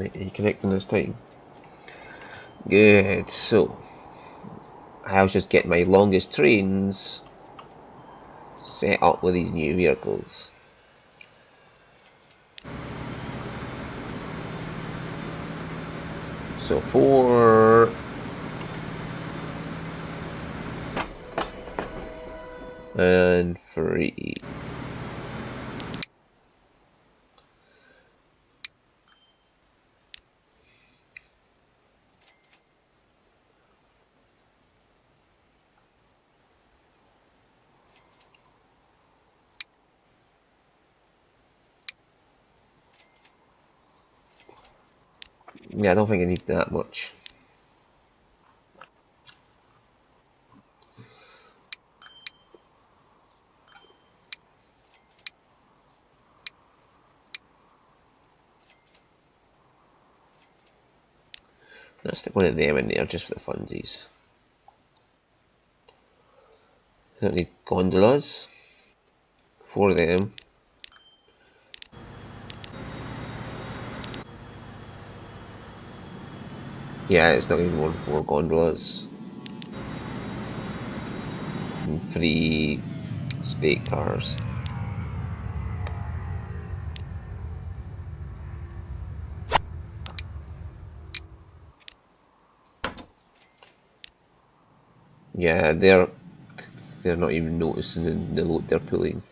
Right, are you connecting this time? Good, so I was just getting my longest trains set up with these new vehicles. So 4 and 3. Yeah, I don't think I need that much. Let's stick one of them in there just for the funsies. I don't need gondolas. 4 of them. Yeah, it's not even more than 4 gondolas. And 3 state cars. Yeah, they're not even noticing the load they're pulling.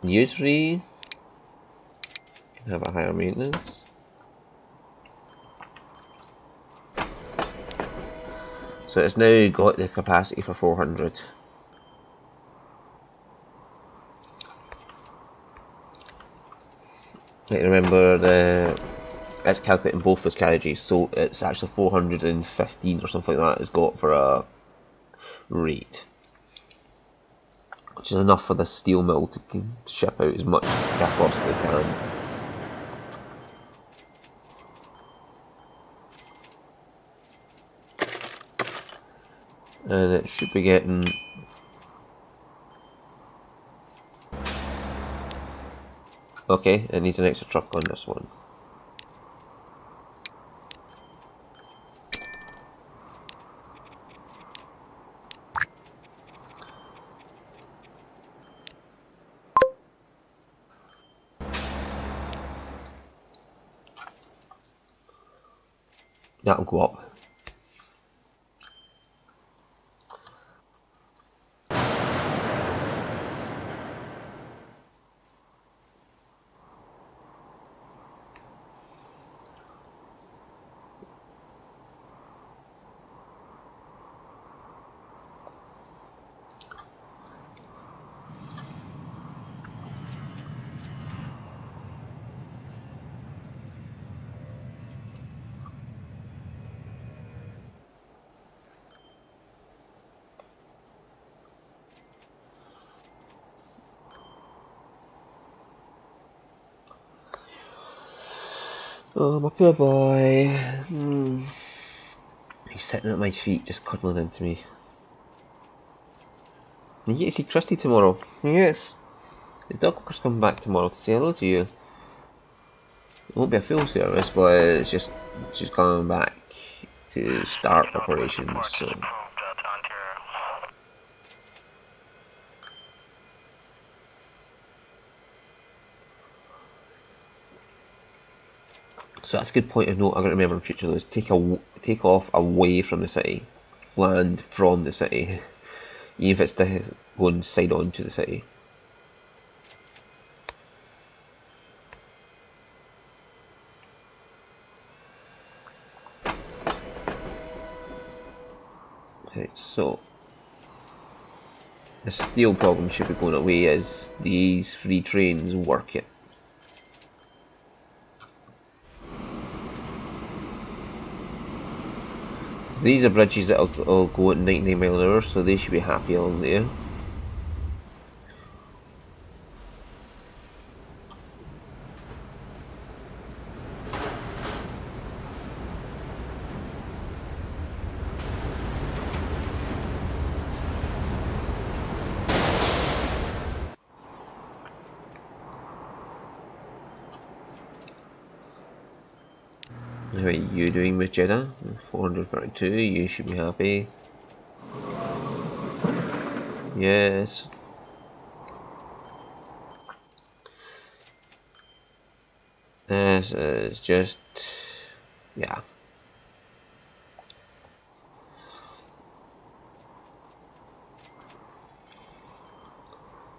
U3 can have a higher maintenance. So it's now got the capacity for 400. Right, remember it's calculating both those carriages, so it's actually 415 or something like that it's got for a rate, which is enough for the steel mill to ship out as much as they possibly can. And it should be getting okay, it needs an extra truck on this one. That'll go up. Oh, my poor boy. He's sitting at my feet, just cuddling into me. You get to see Christy tomorrow. Yes. The dog walker's coming back tomorrow to say hello to you. It won't be a full service, but it's just she's coming back to start operations. So that's a good point of note. I got to remember in future though, is take off away from the city, land from the city, even if it's to go and side on to the city. Okay, so the steel problem should be going away as these free trains work it. These are bridges that will go at 99 miles an hour, so they should be happy along there. How are you doing with Jeddah? 432, you should be happy. Yes. This is just, yeah.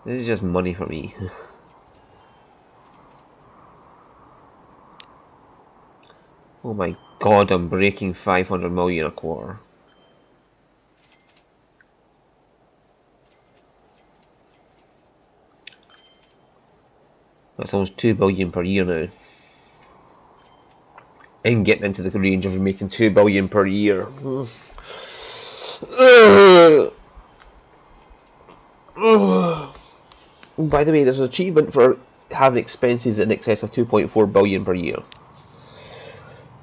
This is just money for me. Oh my god, I'm breaking 500 million a quarter. That's almost 2 billion per year now. I'm getting into the range of making 2 billion per year. By the way, there's an achievement for having expenses in excess of 2.4 billion per year.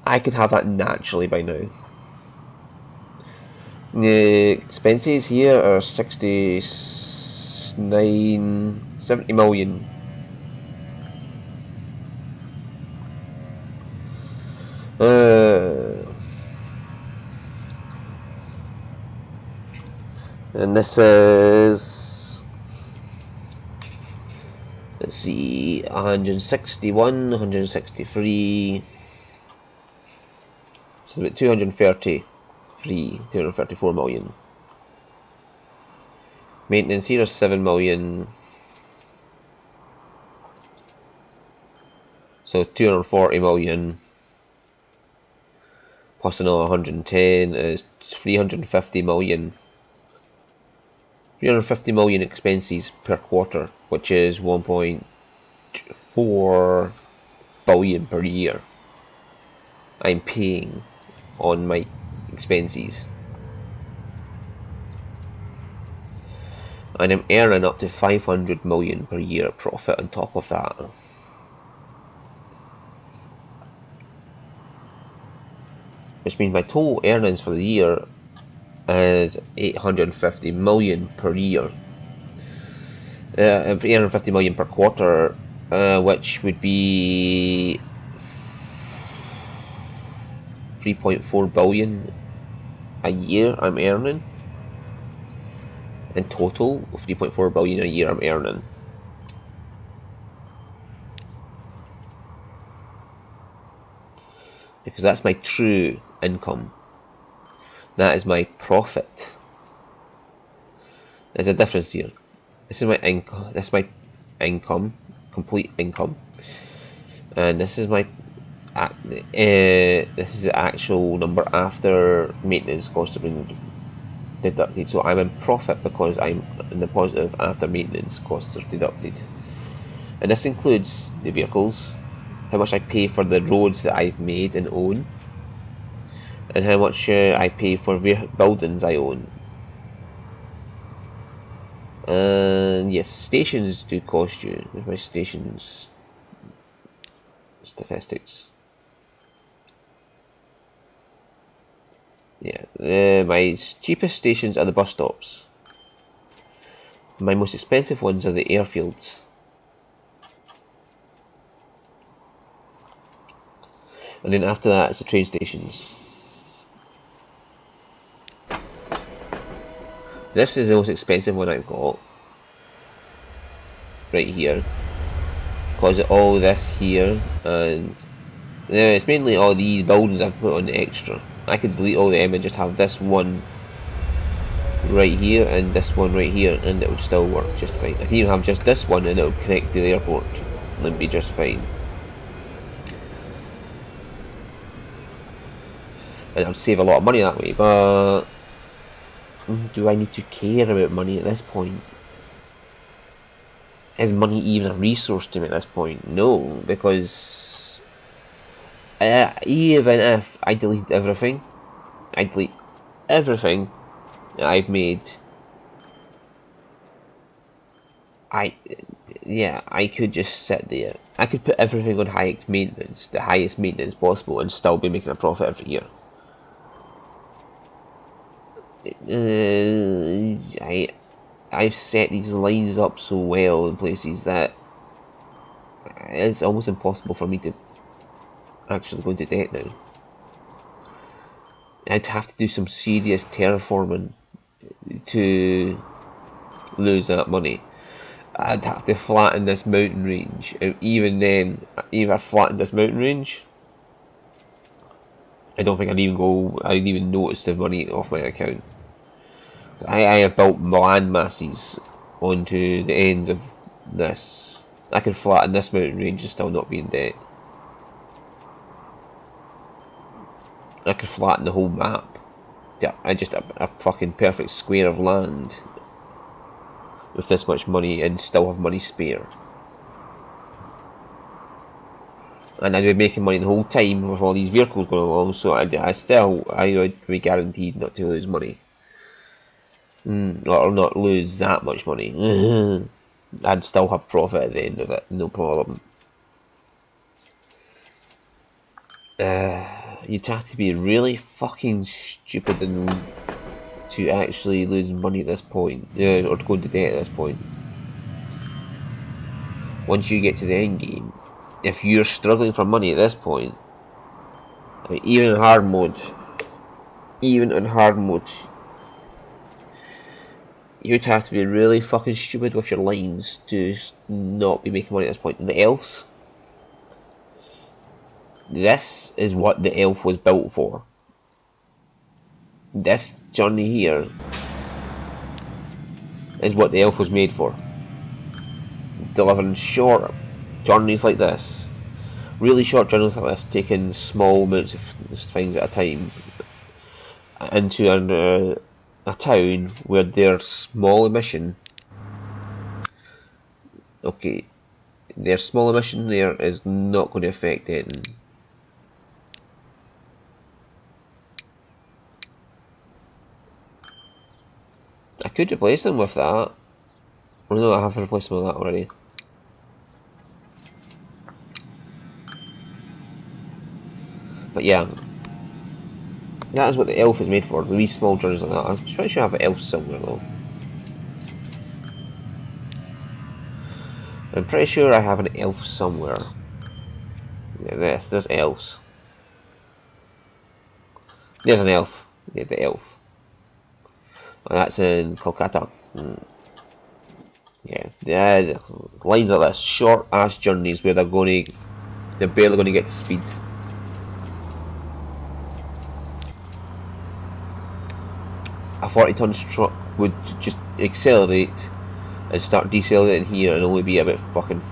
I could have that naturally by now. The expenses here are 70 million. And this is, let's see, 161, 163, so about 234 million. Maintenance here is 7 million, so 240 million, plus another 110 is 350 million. 350 million expenses per quarter, which is 1.4 billion per year I'm paying on my expenses. And I'm earning up to 500 million per year profit on top of that. Which means my total earnings for the year is 850 million per year. 850 million per quarter, which would be 3.4 billion a year I'm earning. In total, 3.4 billion a year I'm earning. Because that's my true income. That is my profit. There's a difference here. This is my income. This is my income, complete income, and this is my this is the actual number after maintenance costs have been deducted. So I'm in profit because I'm in the positive after maintenance costs are deducted, and this includes the vehicles, how much I pay for the roads that I've made and own, and how much I pay for buildings I own. And yes, stations do cost you. There's my stations statistics. Yeah, my cheapest stations are the bus stops. My most expensive ones are the airfields. And then after that, it's the train stations. This is the most expensive one I've got. Right here. Because of all this here, and it's mainly all these buildings I've put on the extra. I could delete all them and just have this one right here and this one right here, and it would still work just fine. I can even have just this one and it would connect to the airport and it'd be just fine. And I'd save a lot of money that way, but do I need to care about money at this point? Is money even a resource to me at this point? No, because even if I delete everything, that I've made, I could just sit there. I could put everything on highest maintenance, the highest maintenance possible, and still be making a profit every year. I've set these lines up so well in places that it's almost impossible for me to actually go into debt now. I'd have to do some serious terraforming to lose that money. I'd have to flatten this mountain range. Even then, even if I flattened this mountain range, I don't think I'd even notice the money off my account. I have built land masses onto the ends of this. I can flatten this mountain range and still not be in debt. I could flatten the whole map. Yeah, a fucking perfect square of land with this much money and still have money spare. And I'd be making money the whole time with all these vehicles going along, so I would be guaranteed not to lose money. Or not lose that much money. I'd still have profit at the end of it, no problem. You'd have to be really fucking stupid to actually lose money at this point, or to go into debt at this point. Once you get to the end game, if you're struggling for money at this point, I mean, even in hard mode, you'd have to be really fucking stupid with your lines to not be making money at this point. The elves, this is what the elf was built for. This journey here is what the elf was made for. Delivering short journeys like this, really short journeys like this, taking small amounts of things at a time into a town where their small emission, their small emission there is not going to affect anything. I could replace them with that. Oh no, I have replaced them with that already. But yeah, that is what the elf is made for, the wee small journeys like that. I'm pretty sure I have an elf somewhere though. I'm pretty sure I have an elf somewhere. Yeah, there's elves. There's an elf. Yeah, the elf. Oh, that's in Kolkata. Yeah, lines like this, short ass journeys where they're barely going to get to speed. A 40-ton truck would just accelerate and start decelerating here and only be about fucking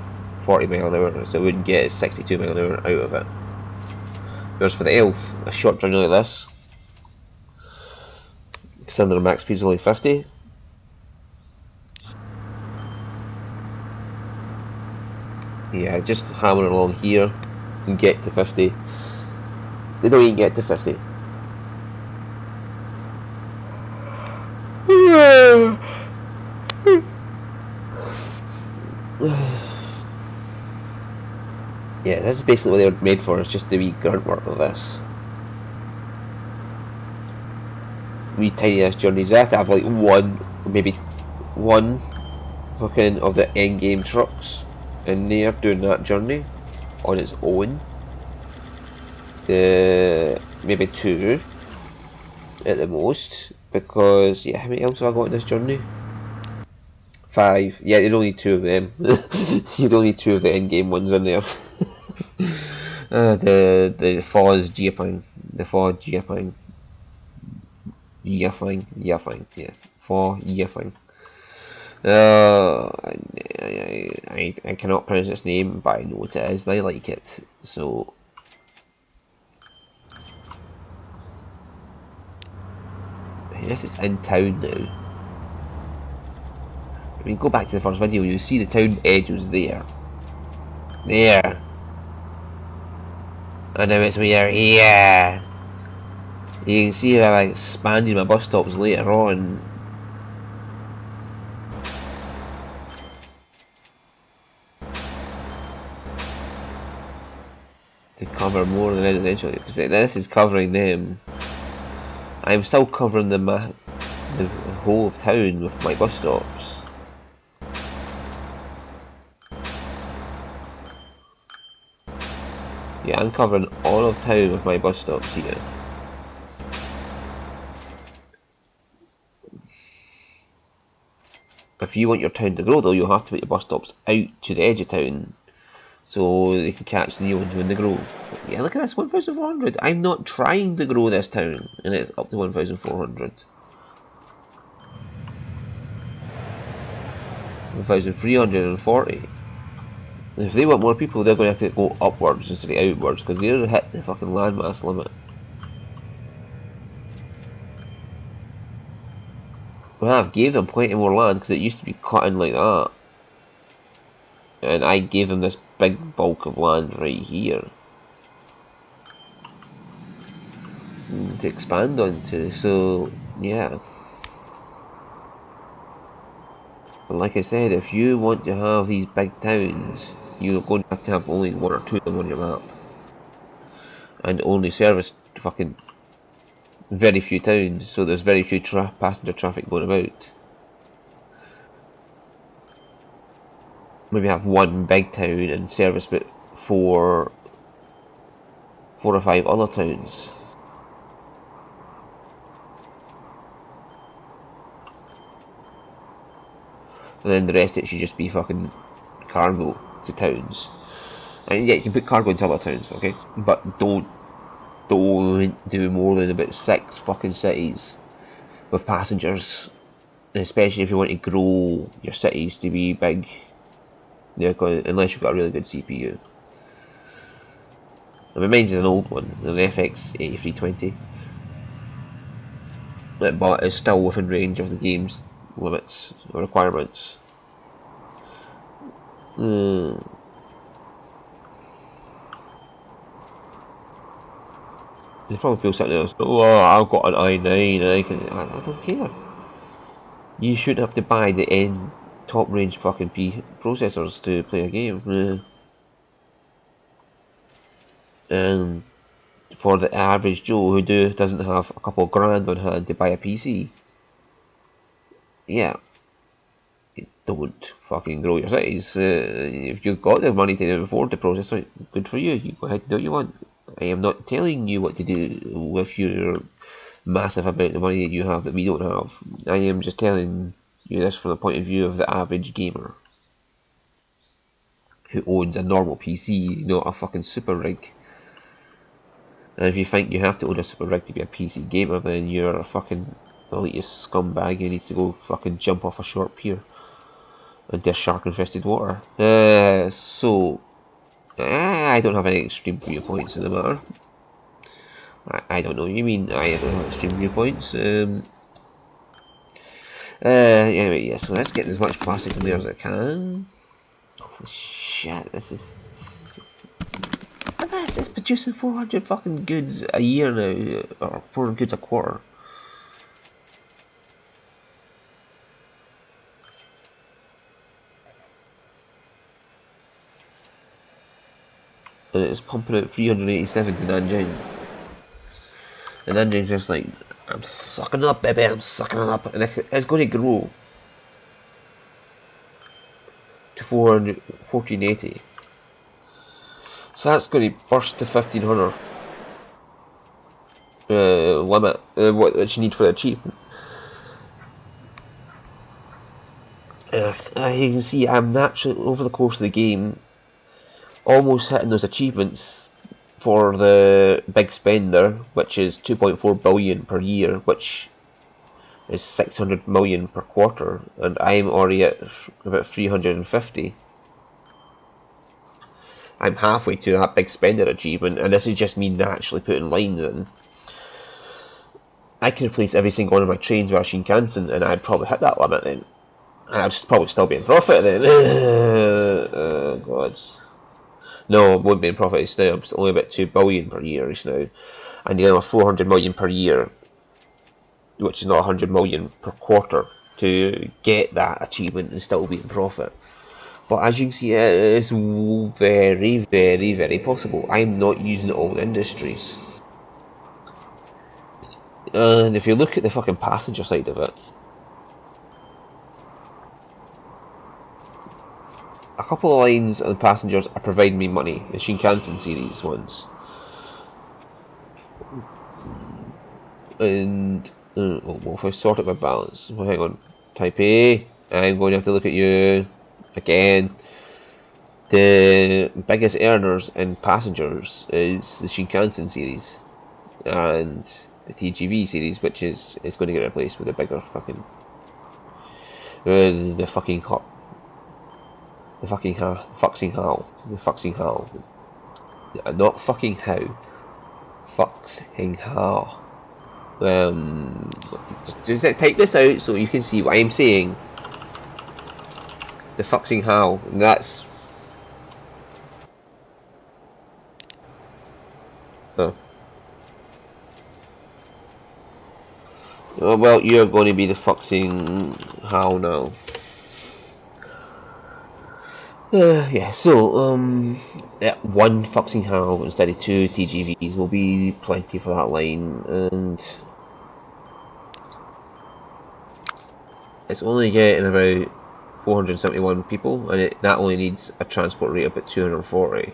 40 mile an hour, so it wouldn't get 62 mile an hour out of it. Whereas for the elf, a short journey like this, standard max speed is only 50. Yeah, just hammer along here and get to 50. They don't even get to 50. Yeah, this is basically what they were made for, it's just the wee grunt work of this. Wee tiny ass journeys. I have to have like maybe one fucking of the end game trucks in there doing that journey on its own. Maybe 2 at the most, because yeah, how many else have I got in this journey? 5. Yeah, you don't need 2 of them. You don't need 2 of the end game ones in there. The Foz Jiaping, yes, For Jiaping. I cannot pronounce its name, but I know what it is and I like it, so this is in town now. I mean, go back to the first video, you see the town edge was there. There. And now it's here. You can see how I expanded my bus stops later on. To cover more than residential, because this is covering them. I'm still covering the whole of town with my bus stops. Yeah, I'm covering all of town with my bus stops here. If you want your town to grow, though, you'll have to put your bus stops out to the edge of town so they can catch the new ones when they grow. But yeah, look at this, 1,400. I'm not trying to grow this town, and it's up to 1,400. 1,340. If they want more people, they're going to have to go upwards instead of outwards, because they're hit the fucking landmass limit. Well, I've gave them plenty more land, because it used to be cutting like that. And I gave them this big bulk of land right here to expand onto, so yeah. And like I said, if you want to have these big towns, you're going to have only one or two of them on your map. And only service fucking very few towns, so there's very few passenger traffic going about. Maybe have one big town and service but four or five other towns. And then the rest of it should just be fucking cargo to towns. And yeah, you can put cargo into other towns, okay? But don't do more than about 6 fucking cities with passengers. And especially if you want to grow your cities to be big. Yeah, unless you've got a really good CPU. I mean, mine's is an old one, an FX 8320. But it's still within range of the game's limits or requirements. There's probably people sitting there saying, oh, I've got an i9, I don't care. You shouldn't have to buy the end top range fucking processors to play a game. And for the average Joe who doesn't have a couple of grand on hand to buy a PC, yeah, don't fucking grow your cities. If you've got the money to afford the processor, good for you. You go ahead and do what you want. I am not telling you what to do with your massive amount of money that you have that we don't have. I am just telling you this from the point of view of the average gamer who owns a normal PC, not a fucking super rig. And if you think you have to own a super rig to be a PC gamer, then you're a fucking elitist scumbag who needs to go fucking jump off a short pier into shark infested water. So I don't have any extreme viewpoints in the matter. I don't know what you mean. I don't have extreme viewpoints. Anyway, yeah, so let's get as much plastic in there as I can. Holy shit, this is... Look at this, it's producing 400 fucking goods a year now, or 400 goods a quarter. And it's pumping out 387 to Nanjing. And Nanjing's just like, I'm sucking it up, baby, I'm sucking it up. And it's going to grow to 1480. So that's going to burst to 1500 limit, what you need for the achievement. You can see I'm naturally, over the course of the game, almost hitting those achievements for the big spender, which is 2.4 billion per year, which is 600 million per quarter, and I'm already at about 350. I'm halfway to that big spender achievement, and this is just me naturally putting lines in. I can replace every single one of my trains with a Shinkansen, and I'd probably hit that limit then. And I'd probably still be in profit then. Oh god. No, it won't be in profit just now. I'm only about 2 billion per year just now. I need another 400 million per year, which is not 100 million per quarter, to get that achievement and still be in profit. But as you can see, it is very, very, very possible. I'm not using all the industries. And if you look at the fucking passenger side of it, a couple of lines and passengers are providing me money, the Shinkansen series ones. And, well, if I sort out my balance, well, hang on, type A, I'm going to have to look at you again. The biggest earners in passengers is the Shinkansen series and the TGV series, which is going to get replaced with a bigger fucking the fucking fucking how, not fucking how, fucking how. Just type this out so you can see what I'm saying. The fucking how, and that's. Oh. Oh, well, you're going to be the fucking how now. Yeah, so, one fucking how instead of 2 TGVs will be plenty for that line, and it's only getting about 471 people, and that only needs a transport rate of about 240.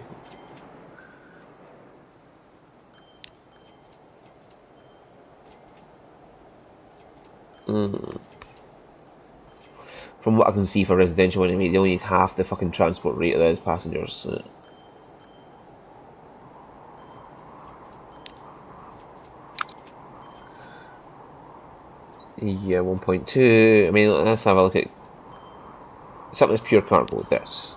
From what I can see for residential anyway, they only need half the fucking transport rate of those passengers. So. Yeah, 1.2. I mean, let's have a look at something that's pure cargo. This.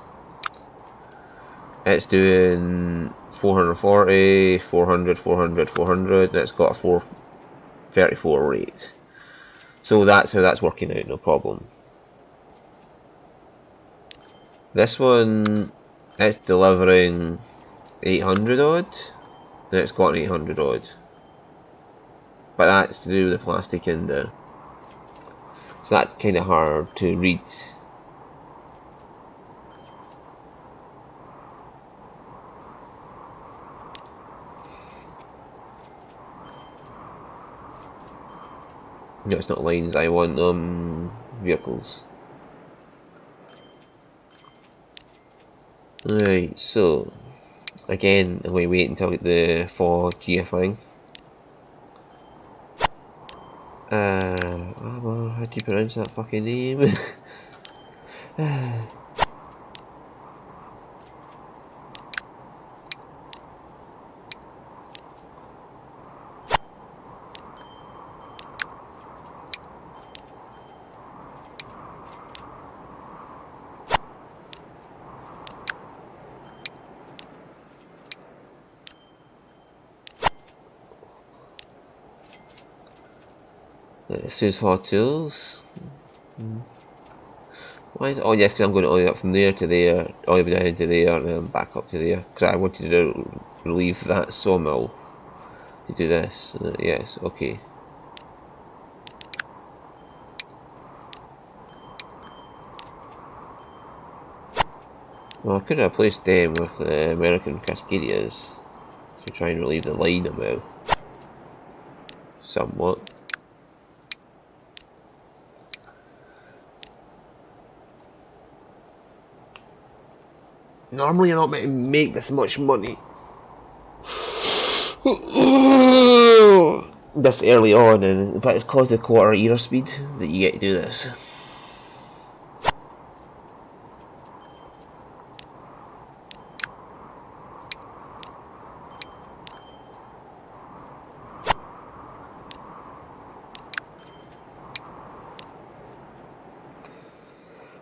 It's doing 440, 400, 400, 400. And it's got a 434 rate. So that's how that's working out, no problem. This one, it's delivering 800 odd, and it's got an 800 odd. But that's to do with the plastic in there. So that's kind of hard to read. No, it's not lines, I want vehicles. Right, so again, we wait until the 4G thing. Well, how do you pronounce that fucking name? Sue's Hotels. Why is it? Oh yes, because I'm going all the way up from there to there, all the way down to there, and then back up to there. Because I wanted to relieve that sawmill to do this. Yes, okay. Well, I could have replaced them with the American Cascadias to try and relieve the line about somewhat. Normally you're not meant to make this much money this early on, but it's caused the quarter ear speed that you get to do this.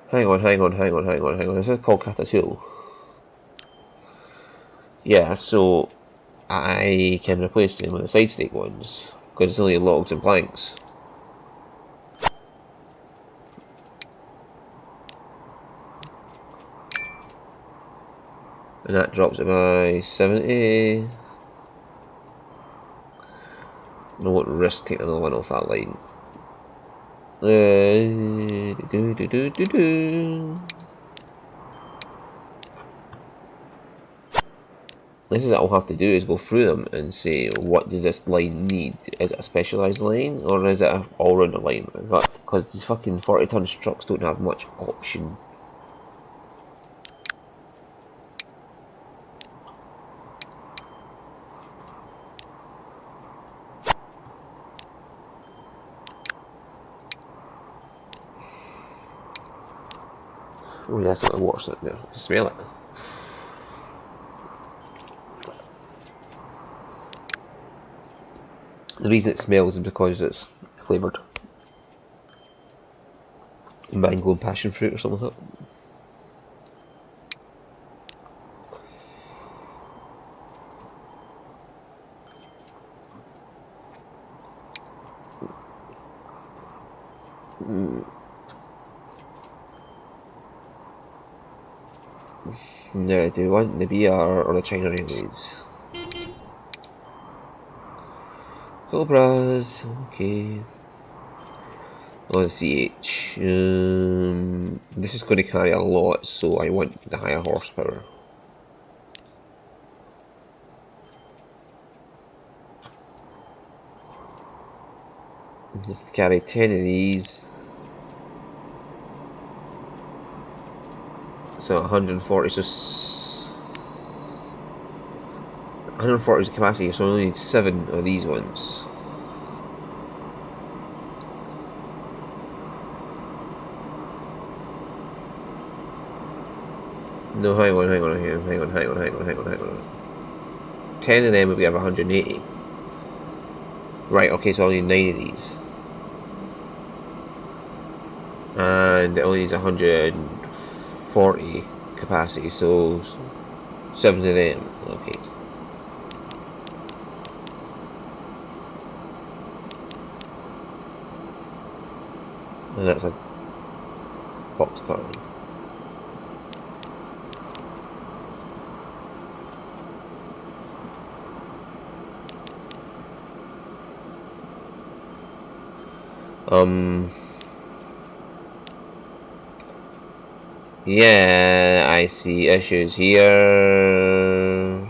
Hang on. This is called Catatul. Yeah, so I can replace them with the side stake ones because it's only logs and planks. And that drops it by 70. I won't risk taking another one off that line. This is what I'll have to do, is go through them and say, what does this line need? Is it a specialised line, or is it an all-rounder line? Because these fucking 40-ton trucks don't have much option. Oh, yeah, that's not worse. Smell it. The reason it smells is because it's flavoured. Mango and passion fruit or something like that. Now, do you want the BR or the China Railways? Cobras, okay. Oh, the CH. This is going to carry a lot, so I want the higher horsepower. Just carry 10 of these. So 140, so 140 is the capacity, so I only need 7 of these ones. No, hang on. 10 of them would be 180. Right, okay, so I only need 9 of these. And it only needs 140 capacity, so 7 of them, okay. And that's a boxcar. Yeah, I see issues here.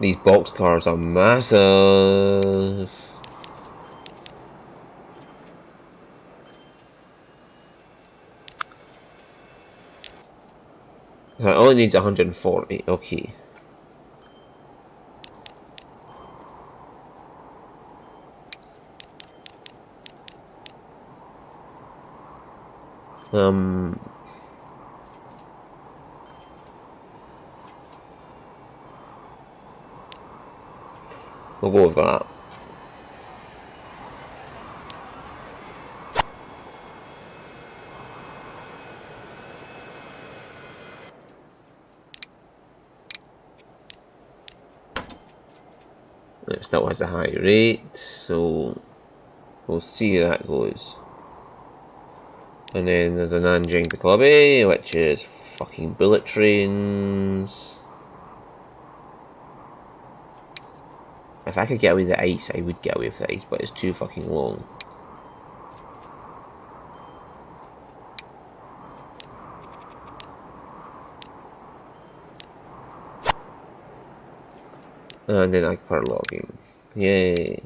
These boxcars are massive. It only needs 140, okay. We'll go with that. It still has a high rate, so we'll see how that goes. And then there's a Nanjing to Clubby, which is fucking bullet trains. If I could get away with the ice, I would get away with the ice, but it's too fucking long. And then I start logging. Yay.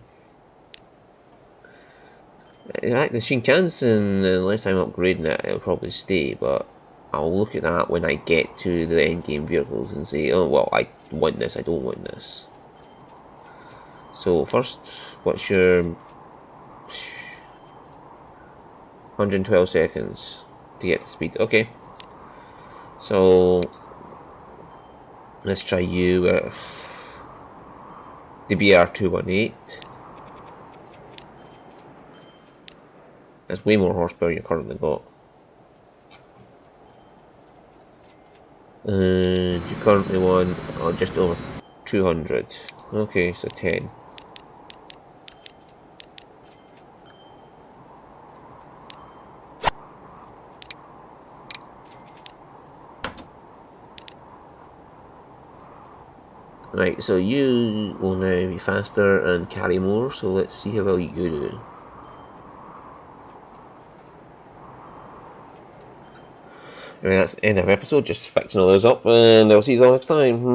In fact, the Shinkansen, unless I'm upgrading it, it'll probably stay, but I'll look at that when I get to the endgame vehicles and say, oh, well, I want this, I don't want this. So, first, what's your 112 seconds to get to speed? Okay. So, let's try you with the BR218. That's way more horsepower you currently got. And you currently want just over 200. Okay, so 10. Right, so you will now be faster and carry more, so let's see how well you do. Anyway, that's the end of the episode, just fixing all those up, and I'll see you all next time.